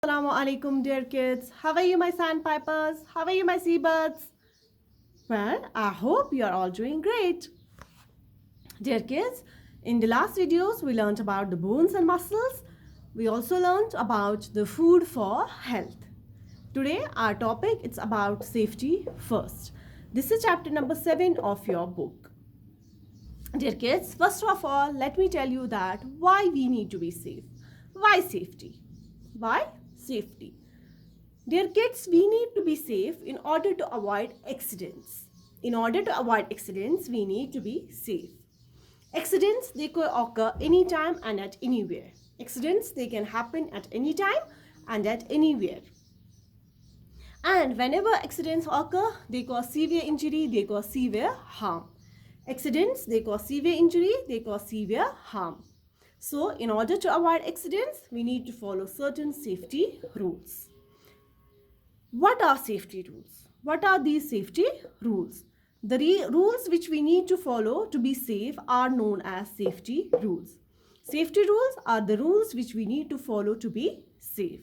Assalamu alaikum, dear kids. How are you, my sandpipers? How are you, my seabirds? Well, I hope you are all doing great. Dear kids, in the last videos, we learned about the bones and muscles. We also learned about the food for health. Today, our topic is about safety first. This is chapter number 7 of your book. Dear kids, first of all, let me tell you that why we need to be safe. Why safety? Why safety? Dear kids, we need to be safe in order to avoid accidents. In order to avoid accidents, we need to be safe. Accidents, they could occur anytime and at anywhere. Accidents, they can happen at any time and at anywhere. And whenever accidents occur, they cause severe injury, they cause severe harm. Accidents, they cause severe injury, they cause severe harm. So, in order to avoid accidents, we need to follow certain safety rules. What are safety rules? What are these safety rules? The rules which we need to follow to be safe are known as safety rules. Safety rules are the rules which we need to follow to be safe.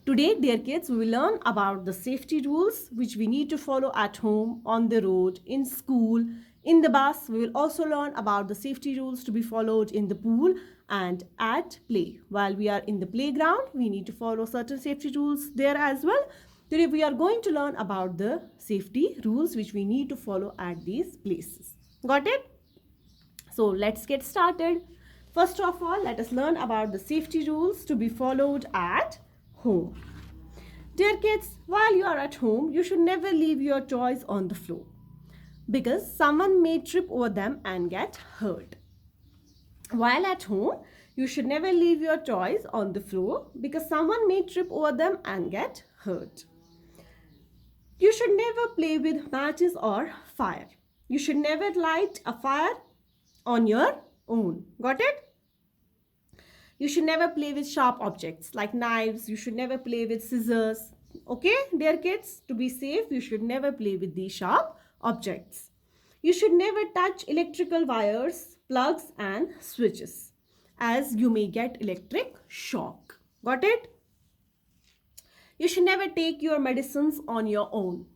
Today, dear kids, we will learn about the safety rules which we need to follow at home, on the road, in school, in the bus. We will also learn about the safety rules to be followed in the pool and at play. While we are in the playground, we need to follow certain safety rules there as well. Today, we are going to learn about the safety rules which we need to follow at these places. Got it? So, let's get started. First of all, let us learn about the safety rules to be followed at home. Dear kids, while you are at home, you should never leave your toys on the floor because someone may trip over them and get hurt. While at home, you should never leave your toys on the floor because someone may trip over them and get hurt. You should never play with matches or fire. You should never light a fire on your own. Got it? You should never play with sharp objects like knives. You should never play with scissors. Okay, dear kids, to be safe, you should never play with these sharp objects. You should never touch electrical wires, plugs and switches as you may get electric shock. Got it? You should never take your medicines on your own.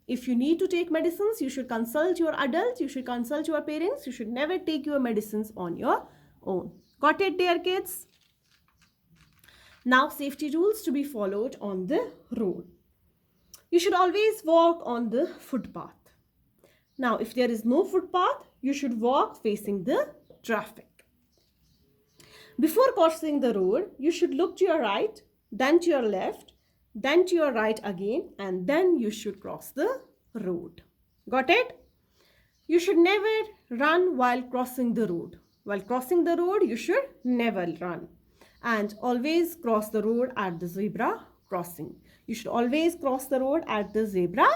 If you need to take medicines, you should consult your adults, you should consult your parents. You should never take your medicines on your own. Got it, dear kids? Now, safety rules to be followed on the road. You should always walk on the footpath. Now, if there is no footpath, you should walk facing the traffic. Before crossing the road, you should look to your right, then to your left, then to your right again, and then you should cross the road. Got it? You should never run while crossing the road. While crossing the road, you should never run. And always cross the road at the zebra crossing. You should always cross the road at the zebra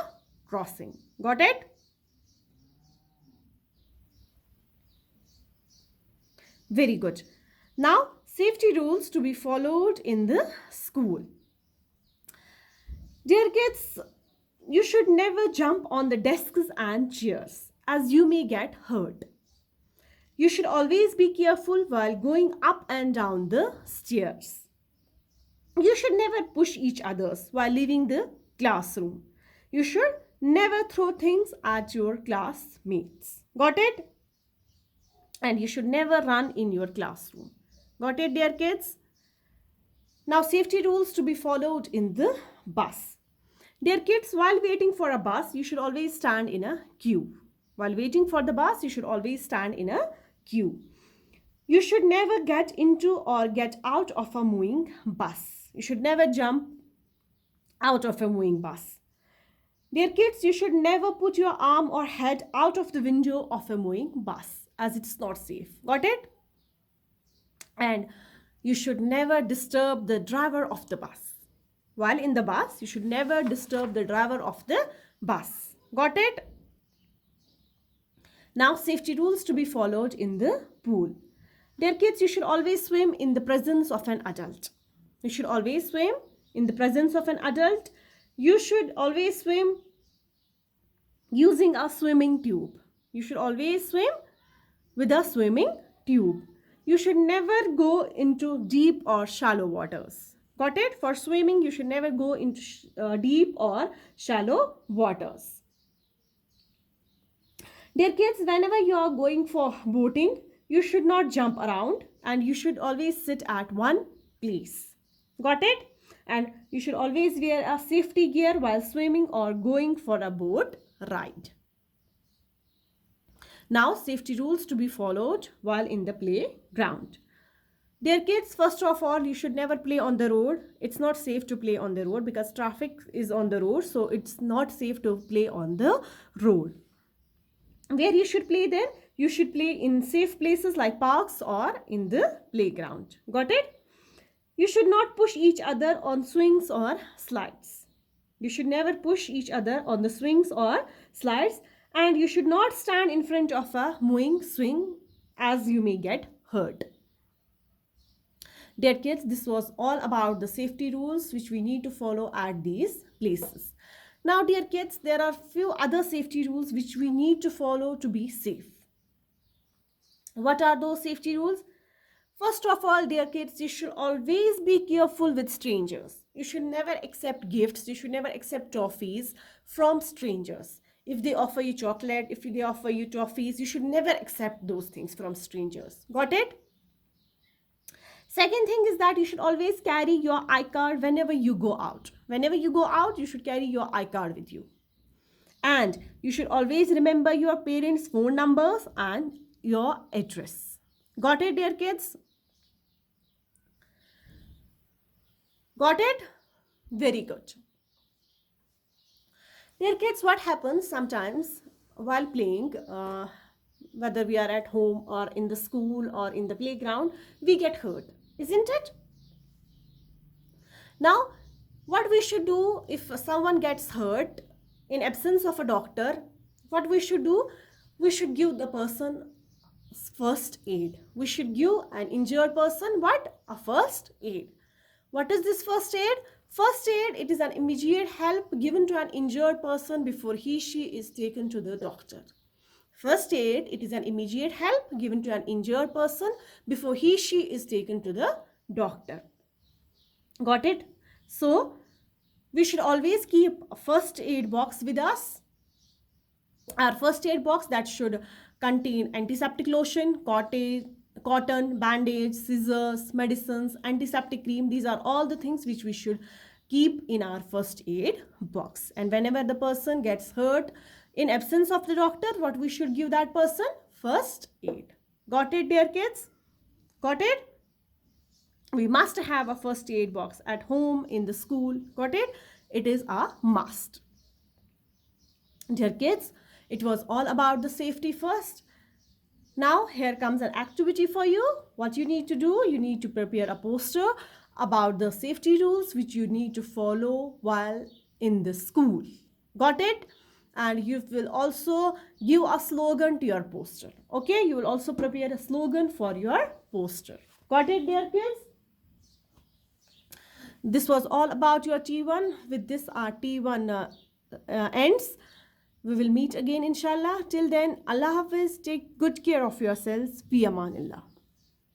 crossing. Got it? Very good. Now, safety rules to be followed in the school. Dear kids, you should never jump on the desks and chairs as you may get hurt. You should always be careful while going up and down the stairs. You should never push each other while leaving the classroom. You should never throw things at your classmates. Got it? And you should never run in your classroom. Got it, dear kids? Now, safety rules to be followed in the bus. Dear kids, while waiting for a bus, you should always stand in a queue. While waiting for the bus, you should always stand in a queue. You should never get into or get out of a moving bus. You should never jump out of a moving bus. Dear kids, you should never put your arm or head out of the window of a moving bus as it's not safe. Got it? And you should never disturb the driver of the bus. While in the bus, you should never disturb the driver of the bus. Got it? Now, safety rules to be followed in the pool. Dear kids, you should always swim in the presence of an adult. You should always swim in the presence of an adult. You should always swim using a swimming tube. You should always swim with a swimming tube. You should never go into deep or shallow waters. Got it? For swimming, you should never go into deep or shallow waters. Dear kids, whenever you are going for boating, you should not jump around and you should always sit at one place. Got it? And you should always wear a safety gear while swimming or going for a boat ride. Now, safety rules to be followed while in the playground. Dear kids, first of all, you should never play on the road. It's not safe to play on the road because traffic is on the road. So it's not safe to play on the road. Where you should play then? You should play in safe places like parks or in the playground. Got it? You should not push each other on swings or slides. You should never push each other on the swings or slides. And you should not stand in front of a moving swing as you may get hurt. Dear kids, this was all about the safety rules which we need to follow at these places. Now, dear kids, there are few other safety rules which we need to follow to be safe. What are those safety rules? First of all, dear kids, you should always be careful with strangers. You should never accept gifts. You should never accept toffees from strangers. If they offer you chocolate, if they offer you toffees, you should never accept those things from strangers. Got it? Second thing is that you should always carry your iCard whenever you go out. Whenever you go out, you should carry your iCard with you. And you should always remember your parents' phone numbers and your address. Got it, dear kids? Got it? Very good. Dear kids, what happens sometimes while playing, whether we are at home or in the school or in the playground, we get hurt, isn't it? Now, what we should do if someone gets hurt in absence of a doctor, what we should do? We should give the person first aid. We should give an injured person what? A first aid. What is this first aid? First aid, it is an immediate help given to an injured person before she is taken to the doctor. First aid, it is an immediate help given to an injured person before she is taken to the doctor. Got it? So, we should always keep a first aid box with us. Our first aid box that should contain antiseptic lotion, cotton, bandage, scissors, medicines, antiseptic cream. These are all the things which we should keep in our first aid box. And whenever the person gets hurt in absence of the doctor, what we should give that person? First aid. Got it, dear kids? Got it? We must have a first aid box at home, in the school. Got it? It is a must. Dear kids, it was all about the safety first. Now, here comes an activity for you. What you need to do, you need to prepare a poster about the safety rules which you need to follow while in the school. Got it? And you will also give a slogan to your poster. Okay, you will also prepare a slogan for your poster. Got it, dear kids? This was all about your T1. With this, our T1 ends. We will meet again, inshallah. Till then, Allah Hafiz. Take good care of yourselves. Bi amanillah.